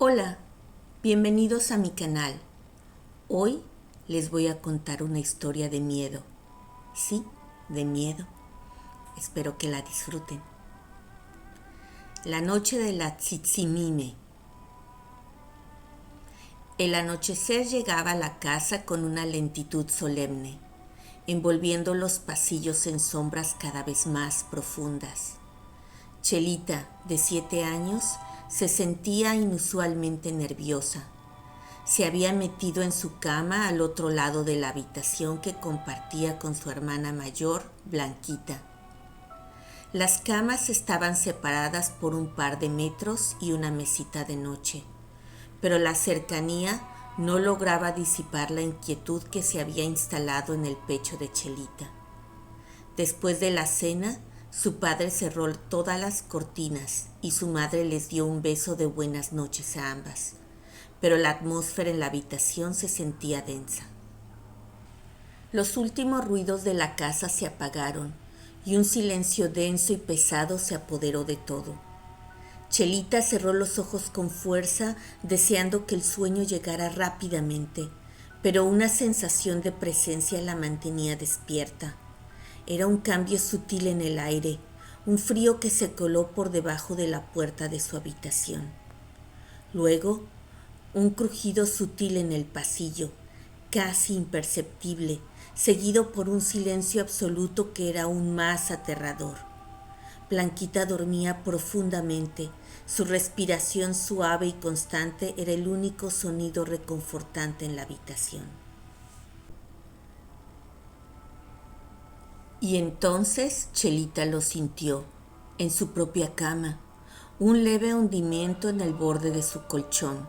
Hola, bienvenidos a mi canal. Hoy les voy a contar una historia de miedo. Sí, de miedo. Espero que la disfruten. La noche de la Tzitzinime. El anochecer llegaba a la casa con una lentitud solemne, envolviendo los pasillos en sombras cada vez más profundas. Chelita, de 7 años, se sentía inusualmente nerviosa. Se había metido en su cama al otro lado de la habitación que compartía con su hermana mayor, Blanquita. Las camas estaban separadas por un par de metros y una mesita de noche, pero la cercanía no lograba disipar la inquietud que se había instalado en el pecho de Chelita. Después de la cena, su padre cerró todas las cortinas y su madre les dio un beso de buenas noches a ambas, pero la atmósfera en la habitación se sentía densa. Los últimos ruidos de la casa se apagaron y un silencio denso y pesado se apoderó de todo. Chelita cerró los ojos con fuerza, deseando que el sueño llegara rápidamente, pero una sensación de presencia la mantenía despierta. Era un cambio sutil en el aire, un frío que se coló por debajo de la puerta de su habitación. Luego, un crujido sutil en el pasillo, casi imperceptible, seguido por un silencio absoluto que era aún más aterrador. Blanquita dormía profundamente. Su respiración suave y constante era el único sonido reconfortante en la habitación. Y entonces Chelita lo sintió, en su propia cama, un leve hundimiento en el borde de su colchón.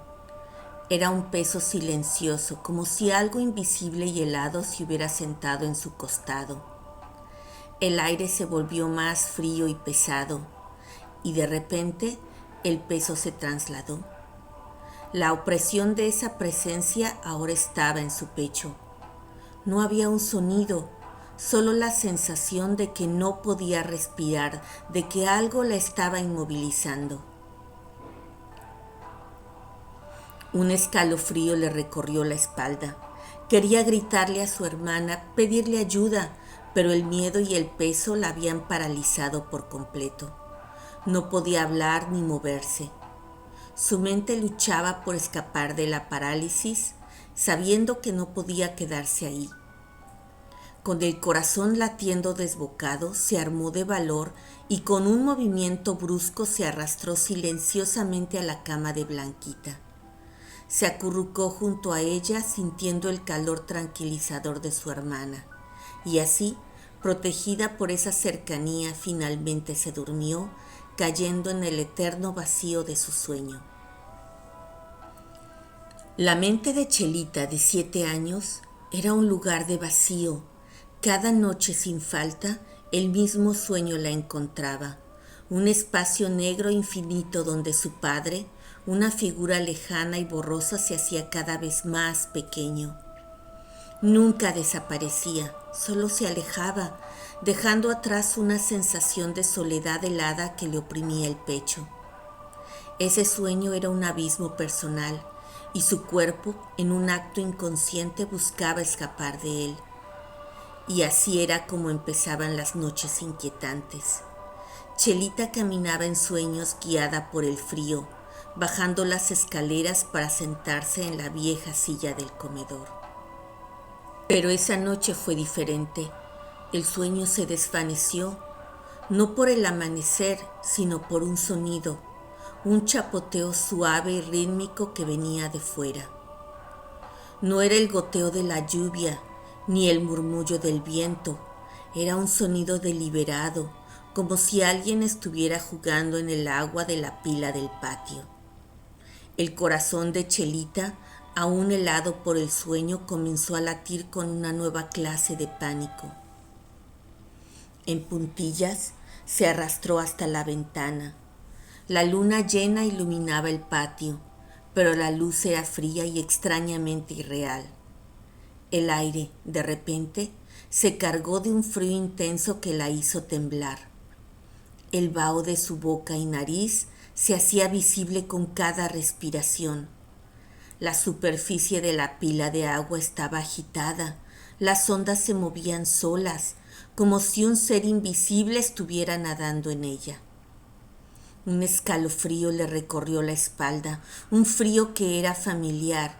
Era un peso silencioso, como si algo invisible y helado se hubiera sentado en su costado. El aire se volvió más frío y pesado, y de repente el peso se trasladó. La opresión de esa presencia ahora estaba en su pecho. No había un sonido, solo la sensación de que no podía respirar, de que algo la estaba inmovilizando. Un escalofrío le recorrió la espalda. Quería gritarle a su hermana, pedirle ayuda, pero el miedo y el peso la habían paralizado por completo. No podía hablar ni moverse. Su mente luchaba por escapar de la parálisis, sabiendo que no podía quedarse ahí. Con el corazón latiendo desbocado, se armó de valor y con un movimiento brusco se arrastró silenciosamente a la cama de Blanquita. Se acurrucó junto a ella sintiendo el calor tranquilizador de su hermana, y así, protegida por esa cercanía, finalmente se durmió, cayendo en el eterno vacío de su sueño. La mente de Chelita, de 7 años, era un lugar de vacío. Cada noche sin falta, el mismo sueño la encontraba, un espacio negro infinito donde su padre, una figura lejana y borrosa, se hacía cada vez más pequeño. Nunca desaparecía, solo se alejaba, dejando atrás una sensación de soledad helada que le oprimía el pecho. Ese sueño era un abismo personal, y su cuerpo, en un acto inconsciente, buscaba escapar de él. Y así era como empezaban las noches inquietantes. Chelita caminaba en sueños guiada por el frío, bajando las escaleras para sentarse en la vieja silla del comedor. Pero esa noche fue diferente. El sueño se desvaneció, no por el amanecer, sino por un sonido, un chapoteo suave y rítmico que venía de fuera. No era el goteo de la lluvia, ni el murmullo del viento, era un sonido deliberado, como si alguien estuviera jugando en el agua de la pila del patio. El corazón de Chelita, aún helado por el sueño, comenzó a latir con una nueva clase de pánico. En puntillas se arrastró hasta la ventana. La luna llena iluminaba el patio, pero la luz era fría y extrañamente irreal. El aire, de repente, se cargó de un frío intenso que la hizo temblar. El vaho de su boca y nariz se hacía visible con cada respiración. La superficie de la pila de agua estaba agitada, las ondas se movían solas, como si un ser invisible estuviera nadando en ella. Un escalofrío le recorrió la espalda, un frío que era familiar,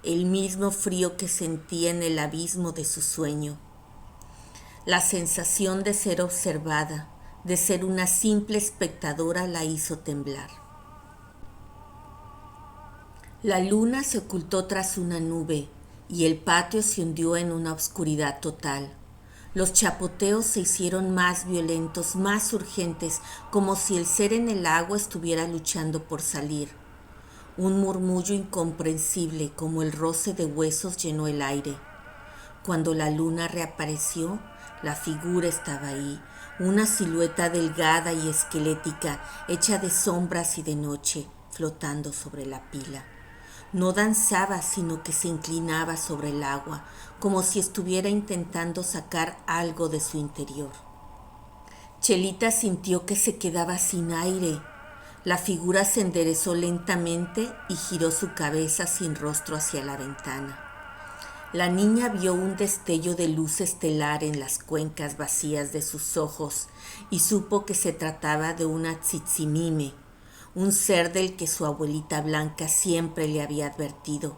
el mismo frío que sentía en el abismo de su sueño. La sensación de ser observada, de ser una simple espectadora, la hizo temblar. La luna se ocultó tras una nube y el patio se hundió en una oscuridad total. Los chapoteos se hicieron más violentos, más urgentes, como si el ser en el agua estuviera luchando por salir. Un murmullo incomprensible como el roce de huesos llenó el aire. Cuando la luna reapareció, la figura estaba ahí, una silueta delgada y esquelética, hecha de sombras y de noche, flotando sobre la pila. No danzaba, sino que se inclinaba sobre el agua, como si estuviera intentando sacar algo de su interior. Chelita sintió que se quedaba sin aire. La figura se enderezó lentamente y giró su cabeza sin rostro hacia la ventana. La niña vio un destello de luz estelar en las cuencas vacías de sus ojos y supo que se trataba de una tzitzimime, un ser del que su abuelita Blanca siempre le había advertido.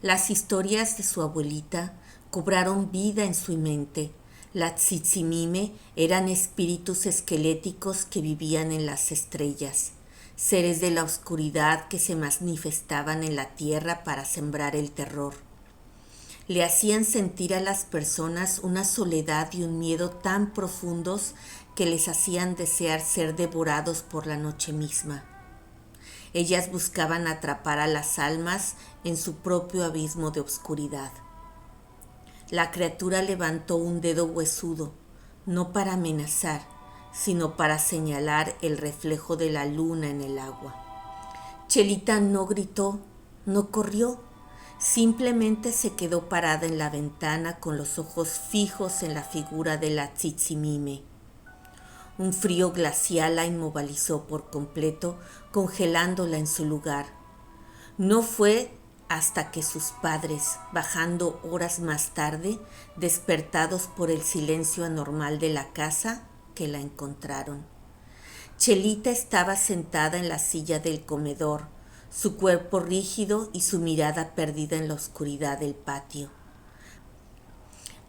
Las historias de su abuelita cobraron vida en su mente. Las tzitzimime eran espíritus esqueléticos que vivían en las estrellas, seres de la oscuridad que se manifestaban en la tierra para sembrar el terror. Le hacían sentir a las personas una soledad y un miedo tan profundos que les hacían desear ser devorados por la noche misma. Ellas buscaban atrapar a las almas en su propio abismo de oscuridad. La criatura levantó un dedo huesudo, no para amenazar, sino para señalar el reflejo de la luna en el agua. Chelita no gritó, no corrió, simplemente se quedó parada en la ventana con los ojos fijos en la figura de la tzitzimime. Un frío glacial la inmovilizó por completo, congelándola en su lugar. No fue hasta que sus padres, bajando horas más tarde, despertados por el silencio anormal de la casa, que la encontraron. Chelita estaba sentada en la silla del comedor, su cuerpo rígido y su mirada perdida en la oscuridad del patio.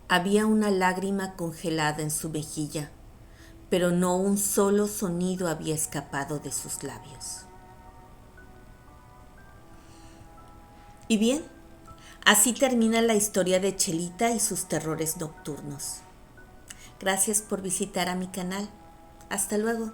Había una lágrima congelada en su mejilla, pero no un solo sonido había escapado de sus labios. Y bien, así termina la historia de Chelita y sus terrores nocturnos. Gracias por visitar a mi canal. Hasta luego.